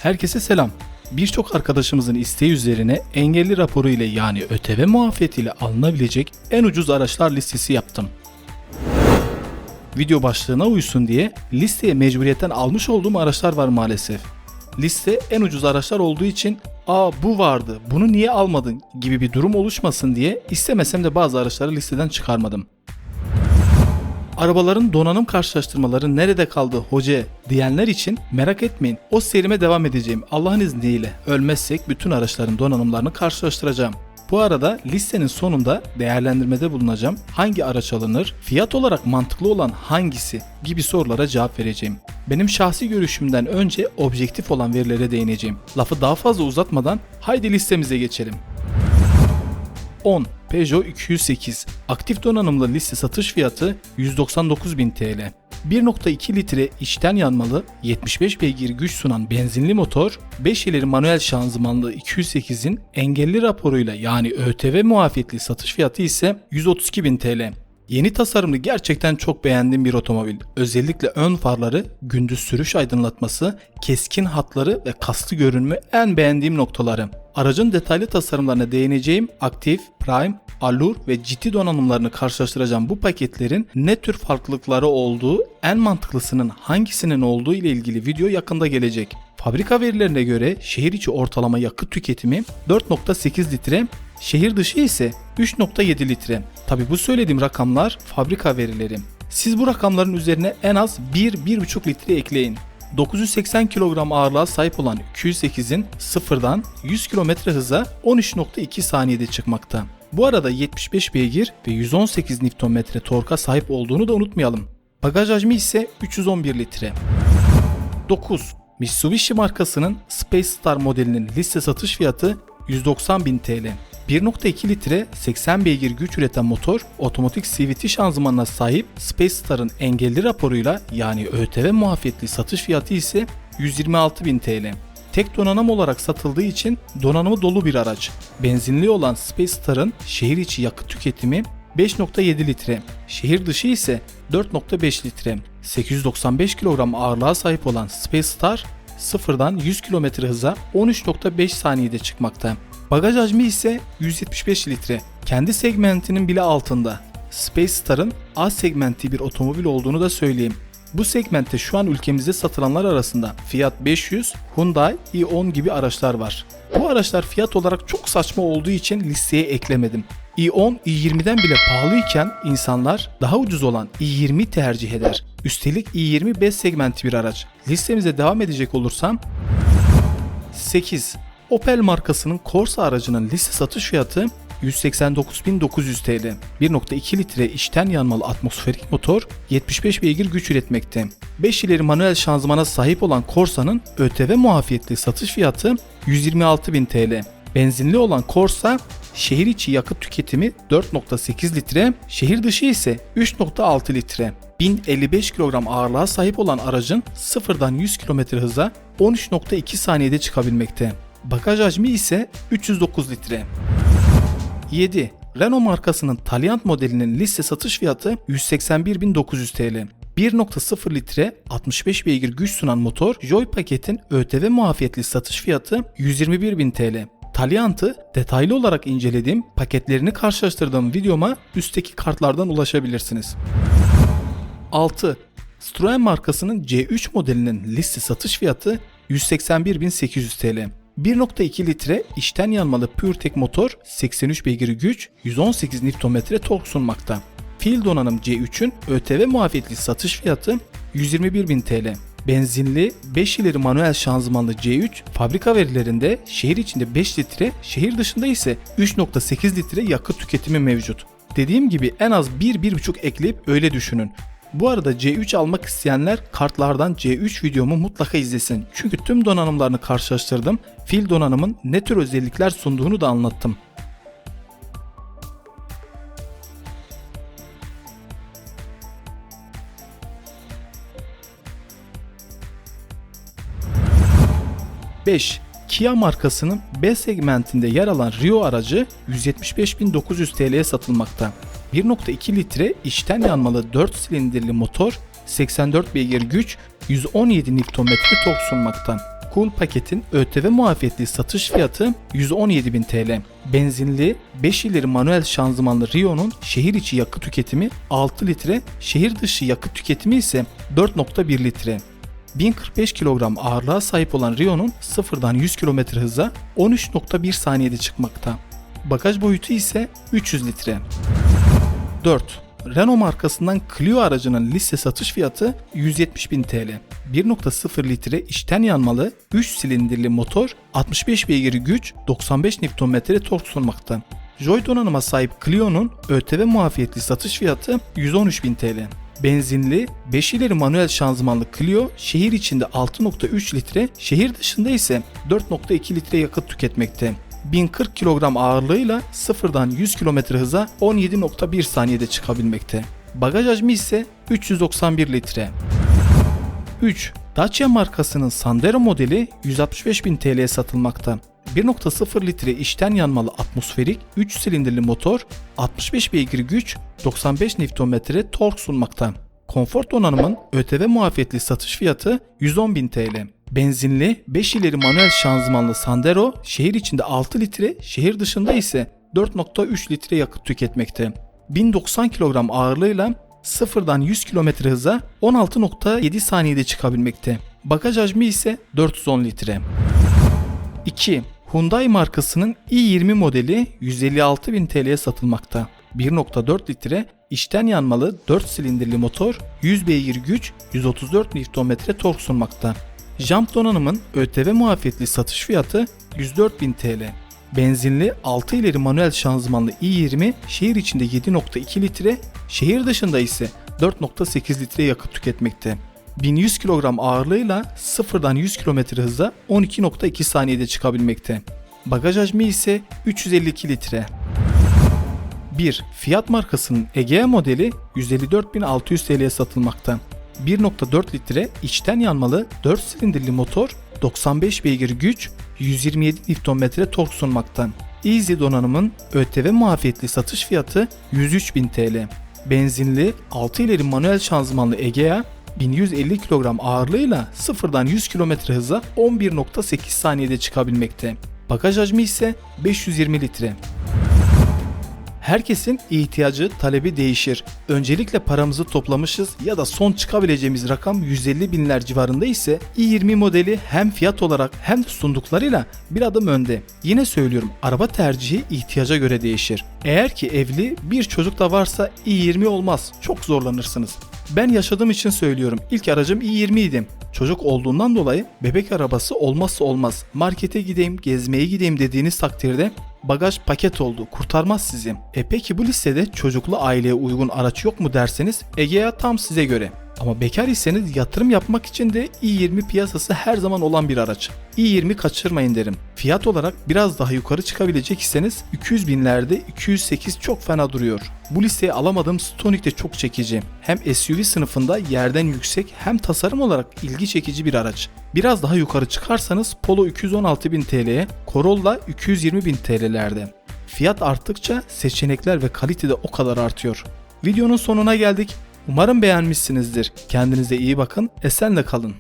Herkese selam. Birçok arkadaşımızın isteği üzerine engelli raporu ile yani ÖTV muafiyetiyle alınabilecek en ucuz araçlar listesi yaptım. Video başlığına uysun diye listeye mecburiyetten almış olduğum araçlar var maalesef. Liste en ucuz araçlar olduğu için bu vardı, bunu niye almadın gibi bir durum oluşmasın diye istemesem de bazı araçları listeden çıkarmadım. Arabaların donanım karşılaştırmaları nerede kaldı hoca diyenler için merak etmeyin, o serime devam edeceğim. Allah'ın izniyle ölmezsek bütün araçların donanımlarını karşılaştıracağım. Bu arada listenin sonunda değerlendirmede bulunacağım. Hangi araç alınır, fiyat olarak mantıklı olan hangisi gibi sorulara cevap vereceğim. Benim şahsi görüşümden önce objektif olan verilere değineceğim. Lafı daha fazla uzatmadan haydi listemize geçelim. 10. Peugeot 208 aktif donanımlı liste satış fiyatı 199.000 TL. 1.2 litre içten yanmalı 75 beygir güç sunan benzinli motor, 5 ileri manuel şanzımanlı 208'in engelli raporuyla yani ÖTV muafiyetli satış fiyatı ise 132.000 TL. Yeni tasarımını gerçekten çok beğendiğim bir otomobil. Özellikle ön farları, gündüz sürüş aydınlatması, keskin hatları ve kaslı görünümü en beğendiğim noktaları. Aracın detaylı tasarımlarına değineceğim. Aktif, Prime, Allure ve GT donanımlarını karşılaştıracağım bu paketlerin ne tür farklılıkları olduğu, en mantıklısının hangisinin olduğu ile ilgili video yakında gelecek. Fabrika verilerine göre şehir içi ortalama yakıt tüketimi 4.8 litre, şehir dışı ise 3.7 litre. Tabi bu söylediğim rakamlar fabrika verileri. Siz bu rakamların üzerine en az 1-1.5 litre ekleyin. 980 kilogram ağırlığa sahip olan 208'in sıfırdan 100 km hıza 13.2 saniyede çıkmakta. Bu arada 75 beygir ve 118 Nm torka sahip olduğunu da unutmayalım. Bagaj hacmi ise 311 litre. 9. Mitsubishi markasının Space Star modelinin liste satış fiyatı 190.000 TL. 1.2 litre 80 beygir güç üreten motor, otomatik CVT şanzımanına sahip Space Star'ın engelli raporuyla yani ÖTV muafiyetli satış fiyatı ise 126.000 TL. Tek donanım olarak satıldığı için donanımı dolu bir araç. Benzinli olan Space Star'ın şehir içi yakıt tüketimi 5.7 litre, şehir dışı ise 4.5 litre. 895 kilogram ağırlığa sahip olan Space Star sıfırdan 100 km hıza 13.5 saniyede çıkmakta. Bagaj hacmi ise 175 litre. Kendi segmentinin bile altında. Space Star'ın A segmenti bir otomobil olduğunu da söyleyeyim. Bu segmentte şu an ülkemizde satılanlar arasında Fiat 500, Hyundai i10 gibi araçlar var. Bu araçlar fiyat olarak çok saçma olduğu için listeye eklemedim. i10, i20'den bile pahalıyken insanlar daha ucuz olan i20 tercih eder. Üstelik i20 B segmenti bir araç. Listemize devam edecek olursam 8. Opel markasının Corsa aracının liste satış fiyatı 189.900 TL. 1.2 litre içten yanmalı atmosferik motor 75 beygir güç üretmekte. 5 ileri manuel şanzımana sahip olan Corsa'nın ÖTV muafiyetli satış fiyatı 126.000 TL. Benzinli olan Corsa şehir içi yakıt tüketimi 4.8 litre, şehir dışı ise 3.6 litre. 1055 kilogram ağırlığa sahip olan aracın sıfırdan 100 km hıza 13.2 saniyede çıkabilmekte. Bagaj hacmi ise 309 litre. 7. Renault markasının Taliant modelinin liste satış fiyatı 181.900 TL. 1.0 litre 65 beygir güç sunan motor Joy paketin ÖTV muafiyetli satış fiyatı 121.000 TL. Taliant'ı detaylı olarak incelediğim, paketlerini karşılaştırdığım videoma üstteki kartlardan ulaşabilirsiniz. 6. Citroen markasının C3 modelinin liste satış fiyatı 181.800 TL. 1.2 litre içten yanmalı PureTech motor 83 beygir güç 118 Nm tork sunmakta. Fiil donanım C3'ün ÖTV muafiyetli satış fiyatı 121.000 TL. Benzinli 5 ileri manuel şanzımanlı C3 fabrika verilerinde şehir içinde 5 litre, şehir dışında ise 3.8 litre yakıt tüketimi mevcut. Dediğim gibi en az 1-1.5 ekleyip öyle düşünün. Bu arada C3 almak isteyenler kartlardan C3 videomu mutlaka izlesin. Çünkü tüm donanımlarını karşılaştırdım. Fil donanımın ne tür özellikler sunduğunu da anlattım. Beş. Kia markasının B segmentinde yer alan Rio aracı 175.900 TL'ye satılmakta. 1.2 litre içten yanmalı 4 silindirli motor 84 beygir güç 117 Nm tork sunmakta. Cool paketin ÖTV muafiyetli satış fiyatı 117.000 TL. Benzinli 5 ileri manuel şanzımanlı Rio'nun şehir içi yakıt tüketimi 6 litre, şehir dışı yakıt tüketimi ise 4.1 litre. 1045 kilogram ağırlığa sahip olan Rio'nun sıfırdan 100 km hıza 13.1 saniyede çıkmakta. Bagaj boyutu ise 300 litre. 4. Renault markasından Clio aracının liste satış fiyatı 170.000 TL. 1.0 litre içten yanmalı 3 silindirli motor, 65 beygir güç, 95 Nm tork sunmakta. Joy donanıma sahip Clio'nun ÖTV muafiyetli satış fiyatı 113.000 TL. Benzinli 5 ileri manuel şanzımanlı Clio şehir içinde 6.3 litre, şehir dışında ise 4.2 litre yakıt tüketmekte. 1040 kilogram ağırlığıyla sıfırdan 100 km hıza 17.1 saniyede çıkabilmekte. Bagaj hacmi ise 391 litre. 3. Dacia markasının Sandero modeli 165.000 TL'ye satılmakta. 1.0 litre içten yanmalı atmosferik 3 silindirli motor, 65 beygir güç, 95 Nm tork sunmakta. Konfor donanımın ÖTV muafiyetli satış fiyatı 110.000 TL. Benzinli 5 ileri manuel şanzımanlı Sandero şehir içinde 6 litre, şehir dışında ise 4.3 litre yakıt tüketmekte. 1090 kilogram ağırlığıyla sıfırdan 100 km hıza 16.7 saniyede çıkabilmekte. Bagaj hacmi ise 410 litre. 2. Hyundai markasının i20 modeli 156.000 TL'ye satılmakta. 1.4 litre içten yanmalı 4 silindirli motor, 100 beygir güç, 134 Nm tork sunmakta. Jant donanımın ÖTV muafiyetli satış fiyatı 104.000 TL. Benzinli 6 ileri manuel şanzımanlı i20 şehir içinde 7.2 litre, şehir dışında ise 4.8 litre yakıt tüketmekte. 1100 kilogram ağırlığıyla sıfırdan 100 km hıza 12.2 saniyede çıkabilmekte. Bagaj hacmi ise 352 litre. 1. Fiat markasının Egea modeli 154.600 TL'ye satılmakta. 1.4 litre içten yanmalı 4 silindirli motor, 95 beygir güç, 127 Nm tork sunmakta. Easy donanımın ÖTV muafiyetli satış fiyatı 103.000 TL. Benzinli 6 ileri manuel şanzımanlı Egea 1150 kilogram ağırlığıyla sıfırdan 100 km hıza 11.8 saniyede çıkabilmekte. Bagaj hacmi ise 520 litre. Herkesin ihtiyacı, talebi değişir. Öncelikle paramızı toplamışız ya da son çıkabileceğimiz rakam 150 binler civarında ise i20 modeli hem fiyat olarak hem de sunduklarıyla bir adım önde. Yine söylüyorum, araba tercihi ihtiyaca göre değişir. Eğer ki evli bir çocuk da varsa i20 olmaz, çok zorlanırsınız. Ben yaşadığım için söylüyorum, ilk aracım i20 idi. Çocuk olduğundan dolayı bebek arabası olmazsa olmaz. Markete gideyim, gezmeye gideyim dediğiniz takdirde bagaj paket oldu, kurtarmaz sizi. Peki bu listede çocuklu aileye uygun araç yok mu derseniz Egea tam size göre. Ama bekar iseniz yatırım yapmak için de i20 piyasası her zaman olan bir araç. i20 kaçırmayın derim. Fiyat olarak biraz daha yukarı çıkabilecek iseniz 200 binlerde 208 çok fena duruyor. Bu listeye alamadığım Stonic de çok çekici. Hem SUV sınıfında yerden yüksek hem tasarım olarak ilgi çekici bir araç. Biraz daha yukarı çıkarsanız Polo 216.000 TL'ye, Corolla 220.000 TL'lerde. Fiyat arttıkça seçenekler ve kalite de o kadar artıyor. Videonun sonuna geldik. Umarım beğenmişsinizdir. Kendinize iyi bakın, esenle kalın.